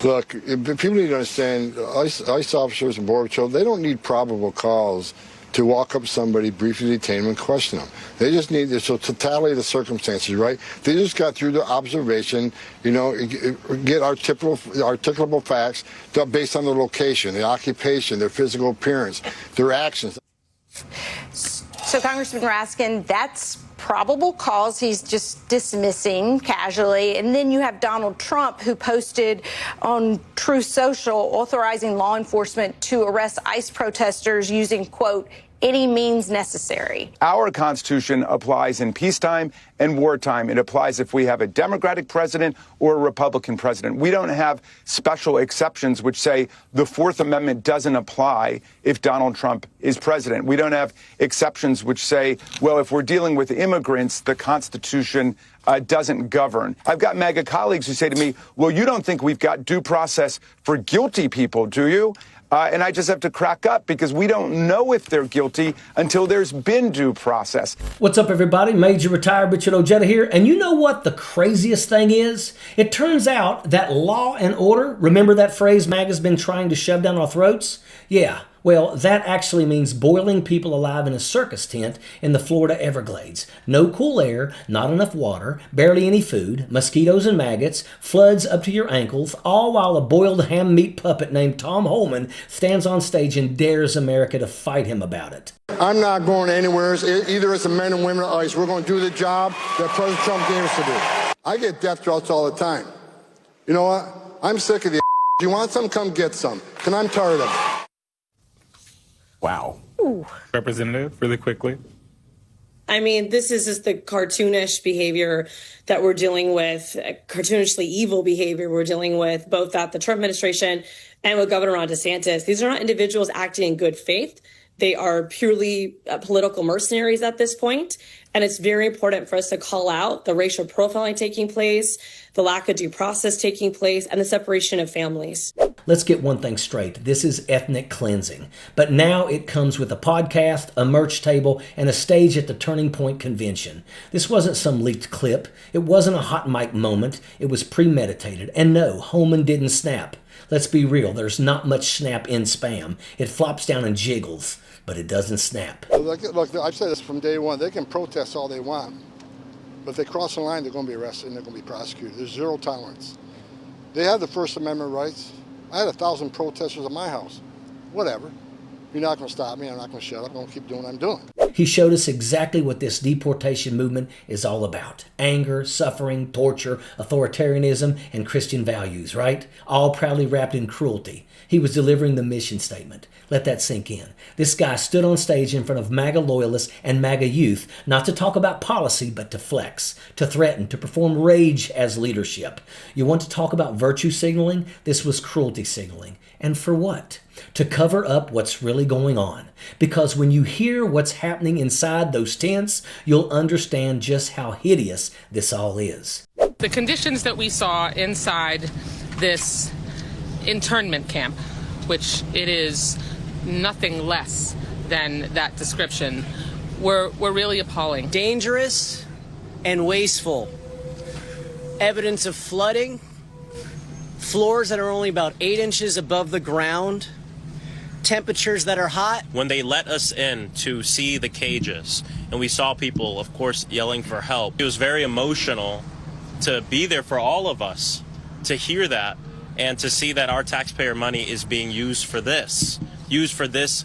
Look, people need to understand, ICE officers and Border Patrol, they don't need probable cause to walk up to somebody, briefly detain them, and question them. They just need the totality of the circumstances, right? They just got through the observation, get articulable facts based on their location, their occupation, their physical appearance, their actions. So, Congressman Raskin, that's probable cause he's just dismissing casually. And then you have Donald Trump, who posted on Truth Social authorizing law enforcement to arrest ICE protesters using, quote, any means necessary. Our Constitution applies in peacetime and wartime. It applies if we have a Democratic president or a Republican president. We don't have special exceptions which say the Fourth Amendment doesn't apply if Donald Trump is president. We don't have exceptions which say, well, if we're dealing with immigrants, the Constitution doesn't govern. I've got MAGA colleagues who say to me, well, you don't think we've got due process for guilty people, do you? And I just have to crack up because we don't know if they're guilty until there's been due process. What's up, everybody? Major Retired Richard Ojeda here. And you know what the craziest thing is? It turns out that law and order, remember that phrase MAGA's been trying to shove down our throats? Yeah. Well, that actually means boiling people alive in a circus tent in the Florida Everglades. No cool air, not enough water, barely any food, mosquitoes and maggots, floods up to your ankles, all while a boiled ham meat puppet named Tom Homan stands on stage and dares America to fight him about it. I'm not going anywhere, either as the men and women of ICE. We're going to do the job that President Trump gave us to do. I get death threats all the time. You know what? I'm sick of the You want some? Come get some. Because I'm tired of it. Wow. Ooh. Representative, really quickly. I mean, this is just the cartoonish behavior that we're dealing with, cartoonishly evil behavior we're dealing with, both at the Trump administration and with Governor Ron DeSantis. These are not individuals acting in good faith. They are purely political mercenaries at this point. And it's very important for us to call out the racial profiling taking place, the lack of due process taking place, and the separation of families. Let's get one thing straight. This is ethnic cleansing. But now it comes with a podcast, a merch table, and a stage at the Turning Point Convention. This wasn't some leaked clip. It wasn't a hot mic moment. It was premeditated. And no, Homan didn't snap. Let's be real. There's not much snap in spam. It flops down and jiggles, but it doesn't snap. Look, I've said this from day one. They can protest all they want. But if they cross the line, they're going to be arrested and they're going to be prosecuted. There's zero tolerance. They have the First Amendment rights. I had 1,000 protesters at my house. Whatever. You're not going to stop me. I'm not going to shut up. I'm going to keep doing what I'm doing. He showed us exactly what this deportation movement is all about. Anger, suffering, torture, authoritarianism, and Christian values, right? All proudly wrapped in cruelty. He was delivering the mission statement. Let that sink in. This guy stood on stage in front of MAGA loyalists and MAGA youth, not to talk about policy, but to flex, to threaten, to perform rage as leadership. You want to talk about virtue signaling? This was cruelty signaling. And for what? To cover up what's really going on. Because when you hear what's happening inside those tents, you'll understand just how hideous this all is. The conditions that we saw inside this internment camp, which it is nothing less than that description, were really appalling. Dangerous and wasteful. Evidence of flooding. Floors that are only about 8 inches above the ground. Temperatures that are hot. When they let us in to see the cages, and we saw people, of course, yelling for help, it was very emotional to be there for all of us, to hear that, and to see that our taxpayer money is being used for this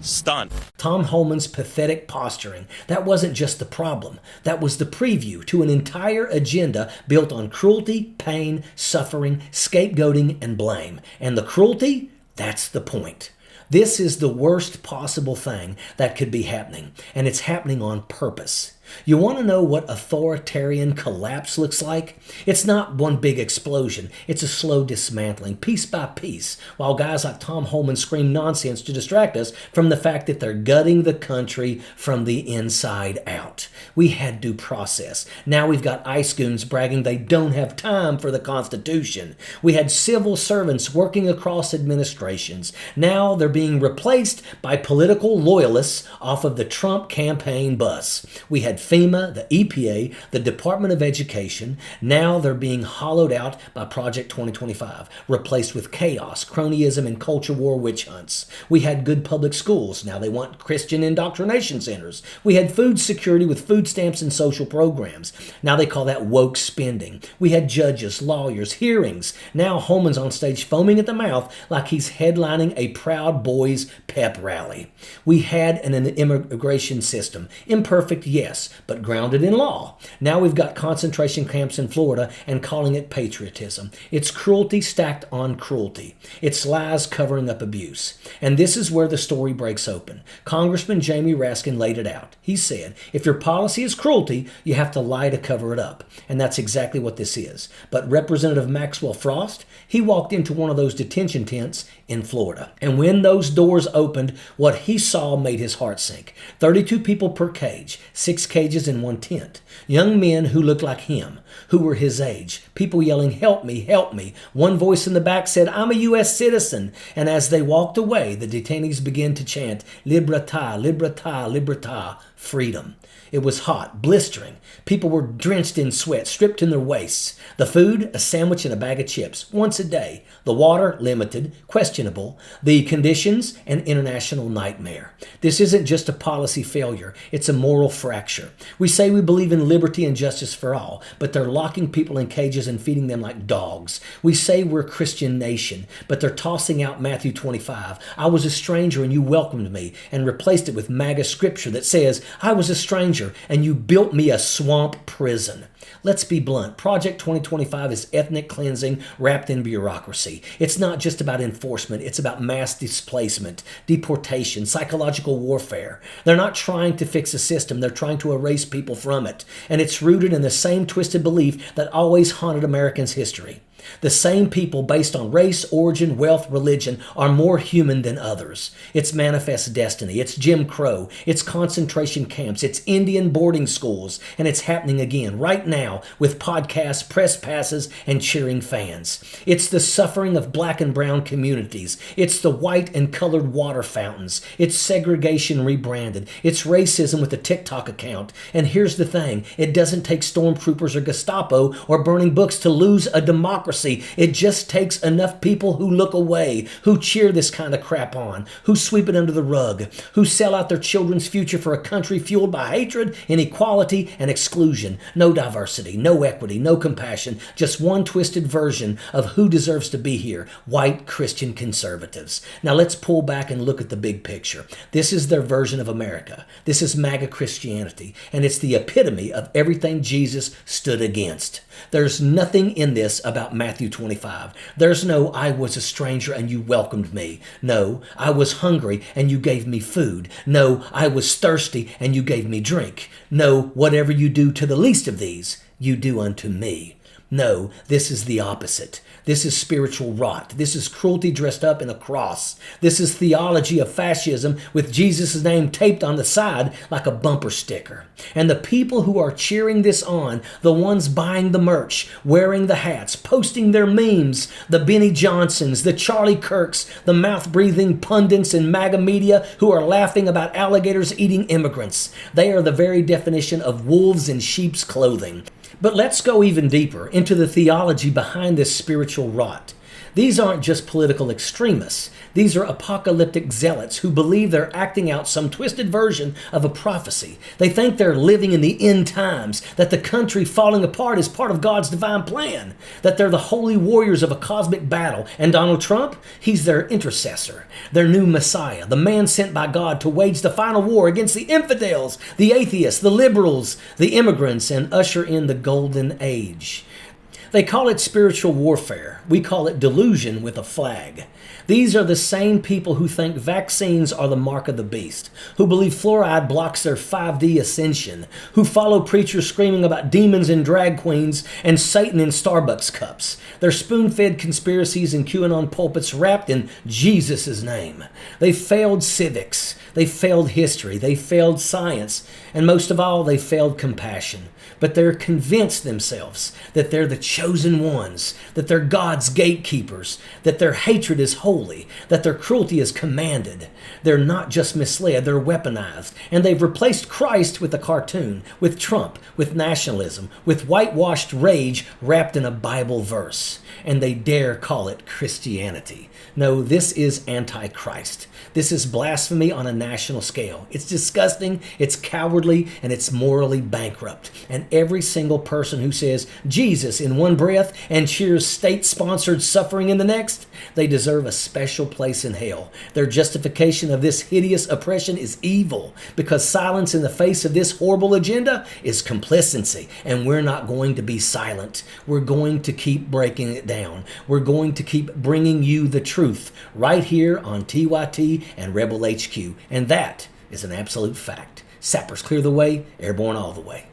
stunt. Tom Homan's pathetic posturing, that wasn't just the problem. That was the preview to an entire agenda built on cruelty, pain, suffering, scapegoating, and blame. And the cruelty, that's the point. This is the worst possible thing that could be happening, and it's happening on purpose. You want to know what authoritarian collapse looks like? It's not one big explosion. It's a slow dismantling, piece by piece, while guys like Tom Homan scream nonsense to distract us from the fact that they're gutting the country from the inside out. We had due process. Now we've got ICE goons bragging they don't have time for the Constitution. We had civil servants working across administrations. Now they're being replaced by political loyalists off of the Trump campaign bus. We had had FEMA, the EPA, the Department of Education. Now they're being hollowed out by Project 2025, replaced with chaos, cronyism, and culture war witch hunts. We had good public schools. Now they want Christian indoctrination centers. We had food security with food stamps and social programs. Now they call that woke spending. We had judges, lawyers, hearings. Now Homan's on stage foaming at the mouth like he's headlining a Proud Boys pep rally. We had an immigration system. Imperfect, yes, but grounded in law. Now we've got concentration camps in Florida and calling it patriotism. It's cruelty stacked on cruelty. It's lies covering up abuse. And this is where the story breaks open. Congressman Jamie Raskin laid it out. He said, if your policy is cruelty, you have to lie to cover it up. And that's exactly what this is. But Representative Maxwell Frost, he walked into one of those detention tents in Florida. And when those doors opened, what he saw made his heart sink. 32 people per cage, 6 cages in one tent. Young men who looked like him, who were his age. People yelling, help me, help me. One voice in the back said, I'm a U.S. citizen. And as they walked away, the detainees began to chant, Libertà, Libertà, Libertà, freedom. It was hot, blistering. People were drenched in sweat, stripped in their waists. The food, a sandwich and a bag of chips, once a day. The water, limited, questionable. The conditions, an international nightmare. This isn't just a policy failure. It's a moral fracture. We say we believe in liberty and justice for all, but they're locking people in cages and feeding them like dogs. We say we're a Christian nation, but they're tossing out Matthew 25. I was a stranger and you welcomed me, and replaced it with MAGA scripture that says, I was a stranger and you built me a swamp prison. Let's be blunt. Project 2025 is ethnic cleansing wrapped in bureaucracy. It's not just about enforcement. It's about mass displacement, deportation, psychological warfare. They're not trying to fix a system. They're trying to erase people from it. And it's rooted in the same twisted belief that always haunted Americans' history. The same people based on race, origin, wealth, religion are more human than others. It's manifest destiny. It's Jim Crow. It's concentration camps. It's Indian boarding schools. And it's happening again right now with podcasts, press passes, and cheering fans. It's the suffering of black and brown communities. It's the white and colored water fountains. It's segregation rebranded. It's racism with a TikTok account. And here's the thing. It doesn't take stormtroopers or Gestapo or burning books to lose a democracy. It just takes enough people who look away, who cheer this kind of crap on, who sweep it under the rug, who sell out their children's future for a country fueled by hatred, inequality, and exclusion. No diversity, no equity, no compassion, just one twisted version of who deserves to be here, white Christian conservatives. Now let's pull back and look at the big picture. This is their version of America. This is MAGA Christianity, and it's the epitome of everything Jesus stood against. There's nothing in this about Matthew 25. There's no, I was a stranger and you welcomed me. No, I was hungry and you gave me food. No, I was thirsty and you gave me drink. No, whatever you do to the least of these, you do unto me. No, this is the opposite. This is spiritual rot. This is cruelty dressed up in a cross. This is theology of fascism with Jesus' name taped on the side like a bumper sticker. And the people who are cheering this on, the ones buying the merch, wearing the hats, posting their memes, the Benny Johnsons, the Charlie Kirks, the mouth-breathing pundits in MAGA media who are laughing about alligators eating immigrants. They are the very definition of wolves in sheep's clothing. But let's go even deeper into the theology behind this spiritual rot. These aren't just political extremists. These are apocalyptic zealots who believe they're acting out some twisted version of a prophecy. They think they're living in the end times, that the country falling apart is part of God's divine plan, that they're the holy warriors of a cosmic battle. And Donald Trump, he's their intercessor, their new Messiah, the man sent by God to wage the final war against the infidels, the atheists, the liberals, the immigrants, and usher in the golden age. They call it spiritual warfare. We call it delusion with a flag. These are the same people who think vaccines are the mark of the beast, who believe fluoride blocks their 5D ascension, who follow preachers screaming about demons and drag queens and Satan in Starbucks cups. They're spoon-fed conspiracies in QAnon pulpits wrapped in Jesus' name. They failed civics. They failed history. They failed science. And most of all, they failed compassion. But they're convinced themselves that they're the chosen chosen ones, that they're God's gatekeepers, that their hatred is holy, that their cruelty is commanded. They're not just misled, they're weaponized. And they've replaced Christ with a cartoon, with Trump, with nationalism, with whitewashed rage wrapped in a Bible verse. And they dare call it Christianity. No, this is Antichrist. This is blasphemy on a national scale. It's disgusting, it's cowardly, and it's morally bankrupt. And every single person who says Jesus in one breath and cheers state-sponsored suffering in the next, they deserve a special place in hell. Their justification of this hideous oppression is evil, because silence in the face of this horrible agenda is complacency. And we're not going to be silent. We're going to keep breaking it down. We're going to keep bringing you the truth right here on TYT and Rebel HQ. And that is an absolute fact. Sappers clear the way, airborne all the way.